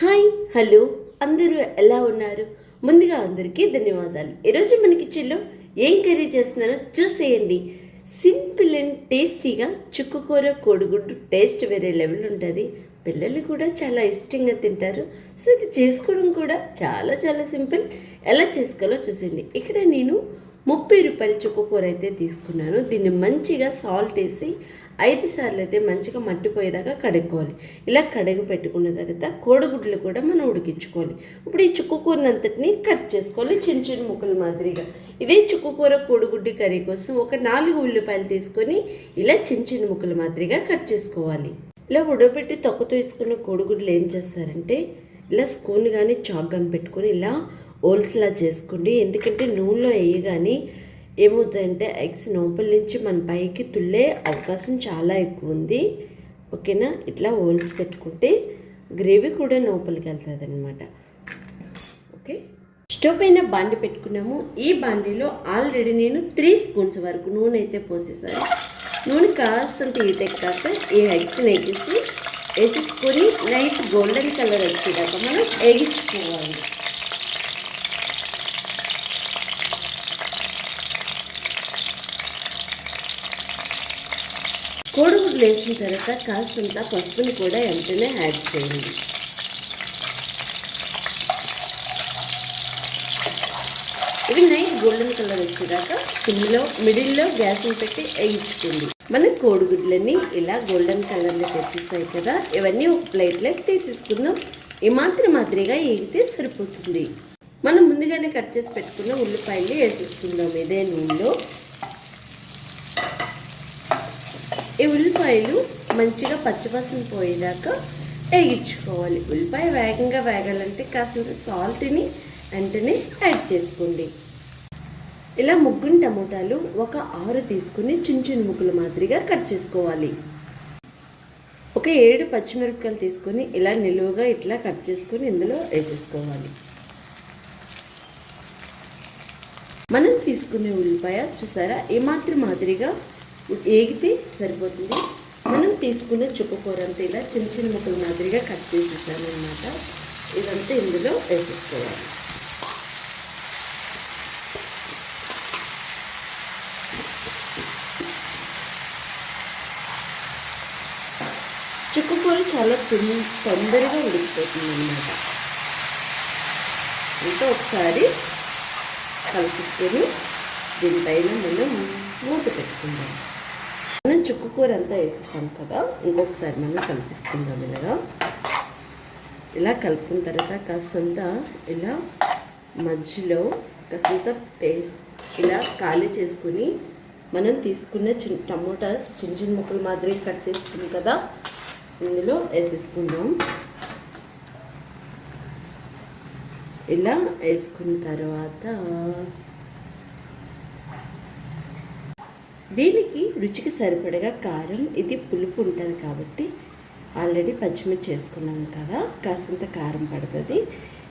Hi hello అందరూ ఎలా ఉన్నారు? ముందుగా అందరికీ ధన్యవాదాలు. ఈరోజు మన కిచెన్లో ఏం కర్రీ చేస్తున్నారో చూసేయండి. సింపుల్ అండ్ టేస్టీగా చుక్కకూర కోడిగుడ్డు టేస్ట్ వేరే లెవెల్ ఉంటుంది. పిల్లలు కూడా చాలా ఇష్టంగా తింటారు. సో ఇది చేసుకోవడం కూడా చాలా చాలా సింపుల్. ఎలా చేసుకోవాలో చూసేయండి. ఇక్కడ నేను 30 రూపాయల చుక్కకూర అయితే తీసుకున్నాను. దీన్ని మంచిగా సాల్ట్ వేసి 5 సార్లు అయితే మంచిగా మట్టిపోయేదాకా కడుక్కోవాలి. ఇలా కడిగి పెట్టుకున్న తర్వాత కోడిగుడ్లు కూడా మనం ఉడికించుకోవాలి. ఇప్పుడు ఈ చుక్కకూరని అంతటిని కట్ చేసుకోవాలి చిన్న చిన్న ముక్కల మాదిరిగా. ఇదే చుక్కకూర కోడిగుడ్డు కర్రీ కోసం ఒక 4 ఉల్లిపాయలు తీసుకొని ఇలా చిన్న చిన్న ముక్కల మాదిరిగా కట్ చేసుకోవాలి. ఇలా ఉడకబెట్టి తొక్క తీసుకున్న కోడిగుడ్లు ఏం చేస్తారంటే ఇలా స్పూన్ కానీ చాక్ కానీ పెట్టుకొని ఇలా ఓల్స్లా చేసుకోండి. ఎందుకంటే నూనెలో వేయగానే ఏమవుతుందంటే ఎగ్స్ లోపల నుంచి మన పైకి తుల్లే అవకాశం చాలా ఎక్కువ ఉంది. ఓకేనా? ఇట్లా ఓల్స్ పెట్టుకుంటే గ్రేవీ కూడా లోపలికి వెళ్తుంది అనమాట. ఓకే, స్టవ్ పైన బాండి పెట్టుకున్నాము. ఈ బాండీలో ఆల్రెడీ నేను 3 స్పూన్స్ వరకు నూనె అయితే పోసేసాను. నూనె కాస్తంత ఈటెక్కాక ఈ ఎగ్స్ని వేసేసుకొని లైట్ గోల్డెన్ కలర్ వచ్చేదాకా మనం వేగించుకోవాలి. కోడిగుడ్లు వేసిన తర్వాత కాస్తంత పసుపుని కూడా వెంటనే యాడ్ చేయండి. ఇవి నైట్ గోల్డెన్ కలర్ వచ్చేదాకా సిమ్లో మిడిల్లో గ్యాస్ని పెట్టి వేయించుకోండి. మన కోడిగుడ్లన్నీ ఇలా గోల్డెన్ కలర్లో వచ్చేసాయి కదా, ఇవన్నీ ఒక ప్లేట్లోకి తీసేసుకుందాం. ఈ మాదిరిగా వేగితే సరిపోతుంది. మనం ముందుగానే కట్ చేసి పెట్టుకున్న ఉల్లిపాయలు వేసేసుకుందాం ఇదే నూనెలో. ఈ ఉల్లిపాయలు మంచిగా పచ్చివాసన పోయేదాకా వేగించుకోవాలి. ఉల్లిపాయ వేగంగా వేగాలంటే కాస్తంత సాల్ట్ని వెంటనే యాడ్ చేసుకోండి. ఇలా 3 టమోటాలు ఒక 6 తీసుకుని చిన్న చిన్న ముక్కల మాదిరిగా కట్ చేసుకోవాలి. ఒక 7 పచ్చిమిరపకాయలు తీసుకొని ఇలా నిలువుగా ఇట్లా కట్ చేసుకొని ఇందులో వేసేసుకోవాలి. మనం తీసుకునే ఉల్లిపాయ చూసారా ఈ మాదిరిగా వేగితే సరిపోతుంది. మనం తీసుకున్న చుక్కకూర అంతా ఇలా చిన్న చిన్న ముక్కల మాదిరిగా కట్ చేసేసాను అనమాట. ఇదంతా ఇందులో వేసేసుకోవాలి. చుక్కకూర చాలా తొందరగా ఉడికిపోతుంది అన్నమాట. ఇంకా ఒకసారి కలిపిసుకొని దీనిపైన మనం మూత పెట్టుకుందాం. మనం చుక్కకూర అంతా వేసేసాం కదా, ఇంకొకసారి మనం కలిపిసుకుందాం. ఇలా కలుపుకున్న తర్వాత కాస్తంత ఇలా మధ్యలో కాస్తంత పేస్ట్ ఇలా ఖాళీ చేసుకుని మనం తీసుకున్న టమోటాస్ చిన్న చిన్న ముక్కల మాదిరి కట్ చేసుకున్నాం కదా, ఇందులో వేసేసుకుందాం. ఇలా వేసుకున్న తర్వాత దీనికి రుచికి సరిపడగా కారం, ఇది పులుపు ఉంటుంది కాబట్టి ఆల్రెడీ పచ్చిమిర్చి చేసుకున్నాను కదా, కాస్తంత కారం పడుతుంది.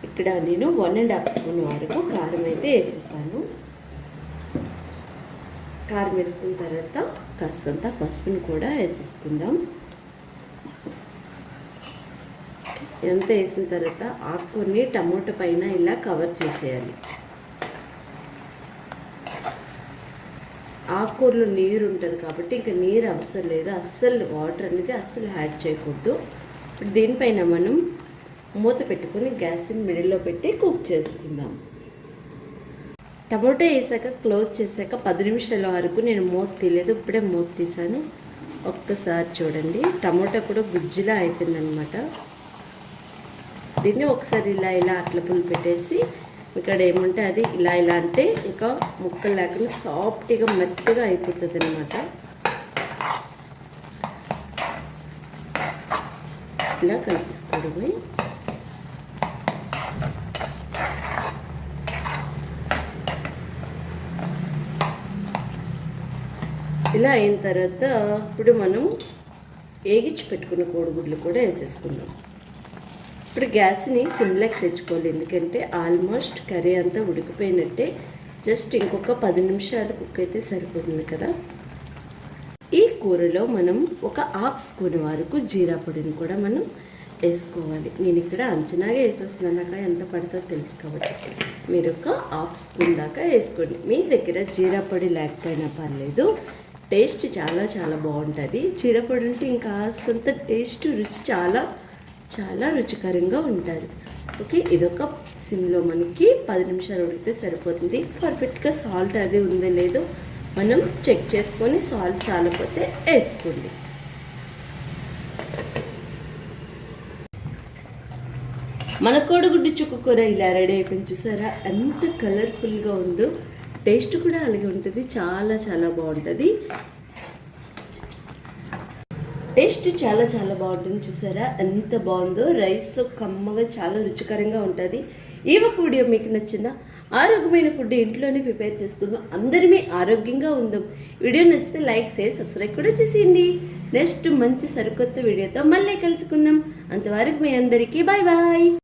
ఇక్కడ నేను 1.5 స్పూన్ వరకు కారం అయితే వేసేసాను. కారం వేసుకున్న తర్వాత కాస్తంత పసుపుని కూడా వేసేసుకుందాం. ఎంత వేసిన తర్వాత ఆకుని టమోటా పైన ఇలా కవర్ చేసేయాలి. ఆకుకూరలో నీరు ఉంటుంది కాబట్టి ఇంకా నీరు అవసరం లేదు. అస్సలు వాటర్ అనేది అస్సలు యాడ్ చేయకూడదు. దీనిపైన మనం మూత పెట్టుకొని గ్యాస్ని మిడిల్లో పెట్టి కుక్ చేసుకుందాం. టమోటా వేసాక క్లోజ్ చేశాక 10 నిమిషాల వరకు నేను మూత తీయలేదు. ఇప్పుడే మూత తీసాను. ఒక్కసారి చూడండి, టమోటా కూడా గుజ్జులా అయిపోయిందనమాట. దీన్ని ఒకసారి ఇలా అట్ల పులు పెట్టేసి ఇక్కడ ఏమంటే అది ఇలా అంటే ఇంకా ముక్కలు లేకుండా సాఫ్ట్గా మెత్తగా అయిపోతుంది అనమాట. ఇలా కలిపిసుకోవడమే. ఇలా అయిన తర్వాత ఇప్పుడు మనం వేగించి పెట్టుకున్న కోడిగుడ్లు కూడా వేసేసుకుందాం. ఇప్పుడు గ్యాస్ని సిమ్లోకి తెచ్చుకోవాలి. ఎందుకంటే ఆల్మోస్ట్ కర్రీ అంతా ఉడికిపోయినట్టే. జస్ట్ ఇంకొక 10 నిమిషాలు కుక్ అయితే సరిపోతుంది కదా. ఈ కూరలో మనం ఒక 1/2 స్పూన్ వరకు జీరా పొడిని కూడా మనం వేసుకోవాలి. నేను ఇక్కడ అంచనాగా వేసేస్తున్నాను, నాకు ఎంత పడుతుందో తెలుసు కాబట్టి మీరు ఒక హాఫ్ స్పూన్ దాకా వేసుకోండి. మీ దగ్గర జీరా పొడి లేకపోయినా పర్లేదు, టేస్ట్ చాలా చాలా బాగుంటుంది. జీరా పొడి ఉంటే ఇంకా కాస్తంత టేస్ట్ రుచి చాలా చాలా రుచికరంగా ఉంటుంది. ఓకే, ఇదొక సిమ్లో మనకి 10 నిమిషాలు ఉడికితే సరిపోతుంది. పర్ఫెక్ట్గా సాల్ట్ అది ఉందో లేదో మనం చెక్ చేసుకొని సాల్ట్ చాలకపోతే వేసుకోండి. మన కోడిగుడ్డు చుక్క కూర ఇలా రెడీ అయిపోయింది. చూసారా ఎంత కలర్ఫుల్గా ఉందో, టేస్ట్ కూడా అలాగే ఉంటుంది, చాలా చాలా బాగుంటుంది. టేస్ట్ చాలా చాలా బాగుంటుంది. చూసారా ఎంత బాగుందో, రైస్తో కమ్మగా చాలా రుచికరంగా ఉంటుంది. ఈ ఒక వీడియో మీకు నచ్చిందా? ఆరోగ్యమైన ఫుడ్ ఇంట్లోనే ప్రిపేర్ చేసుకుందాం, అందరినీ ఆరోగ్యంగా ఉందాం. వీడియో నచ్చితే లైక్ షేర్ సబ్స్క్రైబ్ కూడా చేసేయండి. నెక్స్ట్ మంచి సరికొత్త వీడియోతో మళ్ళీ కలుసుకుందాం. అంతవరకు మీ అందరికీ బాయ్ బాయ్.